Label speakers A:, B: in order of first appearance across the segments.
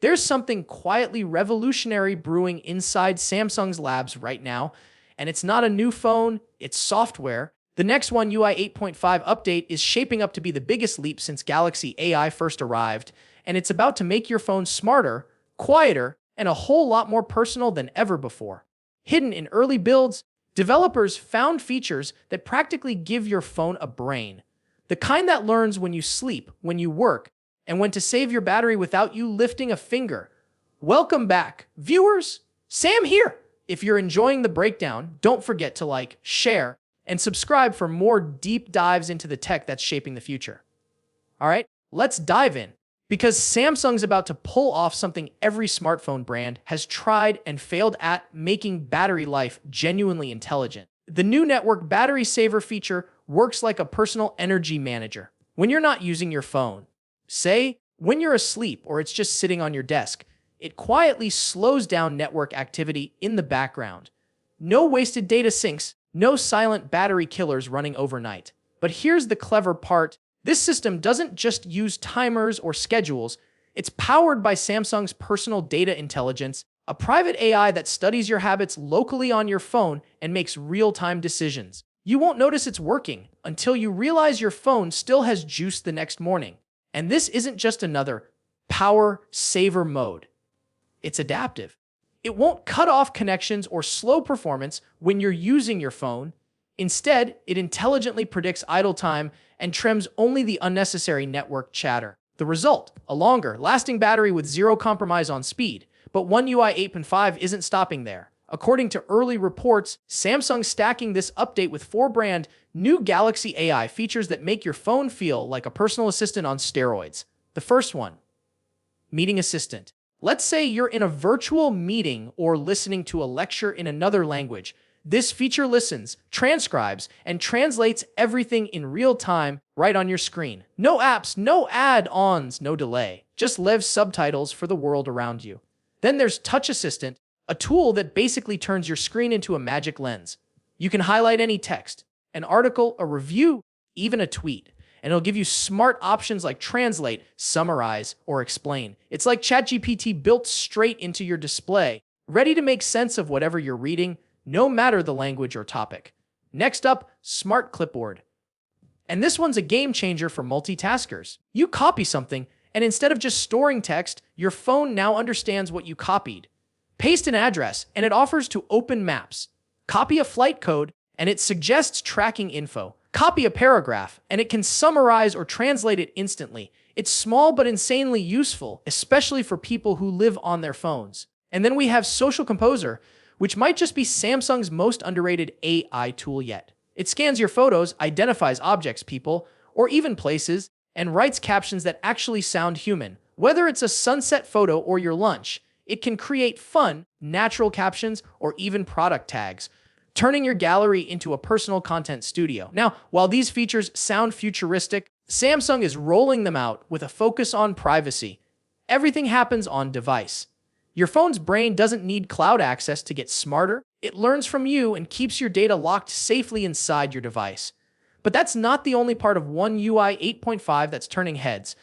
A: There's something quietly revolutionary brewing inside Samsung's labs right now, and it's not a new phone, it's software. The next One UI 8.5 update is shaping up to be the biggest leap since Galaxy AI first arrived, and it's about to make your phone smarter, quieter, and a whole lot more personal than ever before. Hidden in early builds, developers found features that practically give your phone a brain. The kind that learns when you sleep, when you work, and when to save your battery without you lifting a finger. Welcome back, viewers! Sam here! If you're enjoying the breakdown, don't forget to like, share, and subscribe for more deep dives into the tech that's shaping the future. Alright, let's dive in. Because Samsung's about to pull off something every smartphone brand has tried and failed at, making battery life genuinely intelligent. The new network battery saver feature works like a personal energy manager. When you're not using your phone, say, when you're asleep or it's just sitting on your desk, it quietly slows down network activity in the background. No wasted data sinks, no silent battery killers running overnight. But here's the clever part. This system doesn't just use timers or schedules. It's powered by Samsung's personal data intelligence, a private AI that studies your habits locally on your phone and makes real-time decisions. You won't notice it's working until you realize your phone still has juice the next morning. And this isn't just another power saver mode. It's adaptive. It won't cut off connections or slow performance when you're using your phone. Instead, it intelligently predicts idle time and trims only the unnecessary network chatter. The result, a longer, lasting battery with zero compromise on speed. But One UI 8.5 isn't stopping there. According to early reports, Samsung's stacking this update with 4 brand new Galaxy AI features that make your phone feel like a personal assistant on steroids. The first one, Meeting Assistant. Let's say you're in a virtual meeting or listening to a lecture in another language. This feature listens, transcribes, and translates everything in real time right on your screen. No apps, no add-ons, no delay. Just live subtitles for the world around you. Then there's Touch Assistant, a tool that basically turns your screen into a magic lens. You can highlight any text, an article, a review, even a tweet, and it'll give you smart options like translate, summarize, or explain. It's like ChatGPT built straight into your display, ready to make sense of whatever you're reading, no matter the language or topic. Next up, Smart Clipboard. And this one's a game changer for multitaskers. You copy something, and instead of just storing text, your phone now understands what you copied. Paste an address, and it offers to open maps. Copy a flight code, and it suggests tracking info. Copy a paragraph, and it can summarize or translate it instantly. It's small but insanely useful, especially for people who live on their phones. And then we have Social Composer, which might just be Samsung's most underrated AI tool yet. It scans your photos, identifies objects, people, or even places, and writes captions that actually sound human. Whether it's a sunset photo or your lunch, it can create fun, natural captions, or even product tags, turning your gallery into a personal content studio. Now, while these features sound futuristic, Samsung is rolling them out with a focus on privacy. Everything happens on device. Your phone's brain doesn't need cloud access to get smarter. It learns from you and keeps your data locked safely inside your device. But that's not the only part of One UI 8.5 that's turning heads.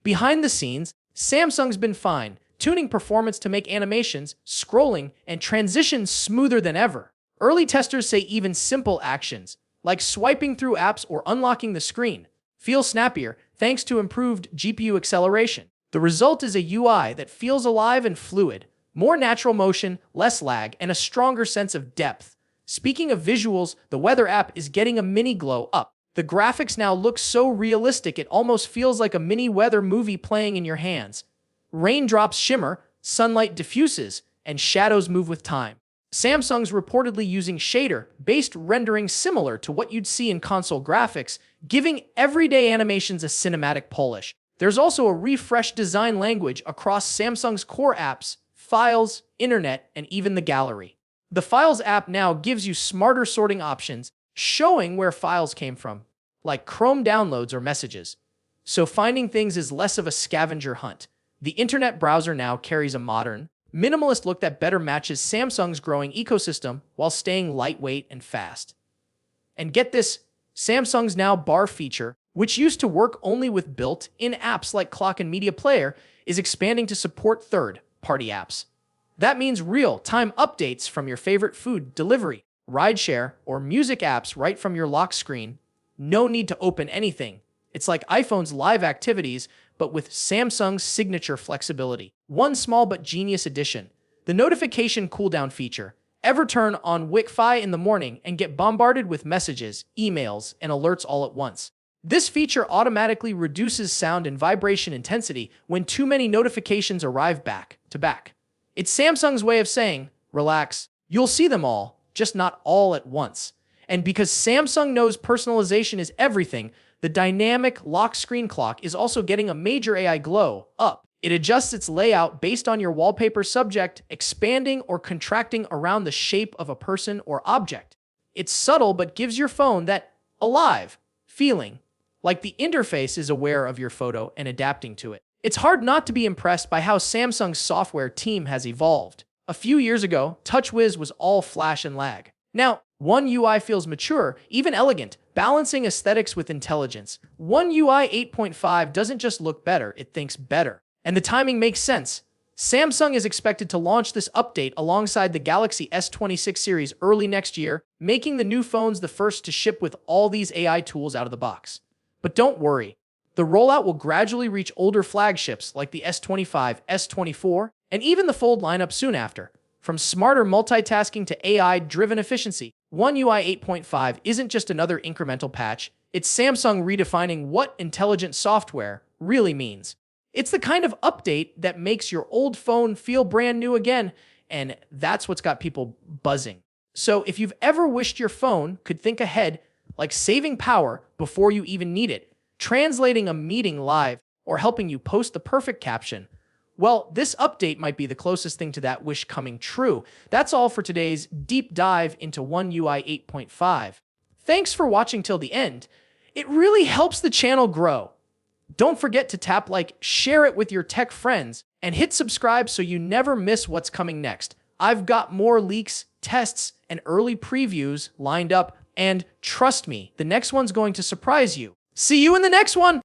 A: Behind the scenes, Samsung's been fine, tuning performance to make animations, scrolling, and transitions smoother than ever. Early testers say even simple actions, like swiping through apps or unlocking the screen, feel snappier thanks to improved GPU acceleration. The result is a UI that feels alive and fluid, more natural motion, less lag, and a stronger sense of depth. Speaking of visuals, the weather app is getting a mini glow up. The graphics now look so realistic it almost feels like a mini weather movie playing in your hands. Raindrops shimmer, sunlight diffuses, and shadows move with time. Samsung's reportedly using shader-based rendering similar to what you'd see in console graphics, giving everyday animations a cinematic polish. There's also a refreshed design language across Samsung's core apps, Files, Internet, and even the Gallery. The Files app now gives you smarter sorting options, showing where files came from, like Chrome downloads or messages. So finding things is less of a scavenger hunt. The Internet browser now carries a modern, minimalist look that better matches Samsung's growing ecosystem while staying lightweight and fast. And get this, Samsung's Now Bar feature, which used to work only with built-in apps like Clock and Media Player, is expanding to support third-party apps. That means real-time updates from your favorite food delivery, rideshare, or music apps right from your lock screen. No need to open anything. It's like iPhone's live activities, but with Samsung's signature flexibility. One small but genius addition: the notification cooldown feature. Ever turn on Wi-Fi in the morning and get bombarded with messages, emails, and alerts all at once? This feature automatically reduces sound and vibration intensity when too many notifications arrive back to back. It's Samsung's way of saying, relax, you'll see them all, just not all at once. And because Samsung knows personalization is everything, the dynamic lock screen clock is also getting a major AI glow up. It adjusts its layout based on your wallpaper subject, expanding or contracting around the shape of a person or object. It's subtle but gives your phone that alive feeling, like the interface is aware of your photo and adapting to it. It's hard not to be impressed by how Samsung's software team has evolved. A few years ago, TouchWiz was all flash and lag. Now, One UI feels mature, even elegant, balancing aesthetics with intelligence. One UI 8.5 doesn't just look better, it thinks better. And the timing makes sense. Samsung is expected to launch this update alongside the Galaxy S26 series early next year, making the new phones the first to ship with all these AI tools out of the box. But don't worry, the rollout will gradually reach older flagships like the S25, S24, and even the Fold lineup soon after. From smarter multitasking to AI-driven efficiency, One UI 8.5 isn't just another incremental patch, it's Samsung redefining what intelligent software really means. It's the kind of update that makes your old phone feel brand new again, and that's what's got people buzzing. So if you've ever wished your phone could think ahead, like saving power before you even need it, translating a meeting live, or helping you post the perfect caption, well, this update might be the closest thing to that wish coming true. That's all for today's deep dive into One UI 8.5. Thanks for watching till the end. It really helps the channel grow. Don't forget to tap like, share it with your tech friends, and hit subscribe so you never miss what's coming next. I've got more leaks, tests, and early previews lined up, and trust me, the next one's going to surprise you. See you in the next one!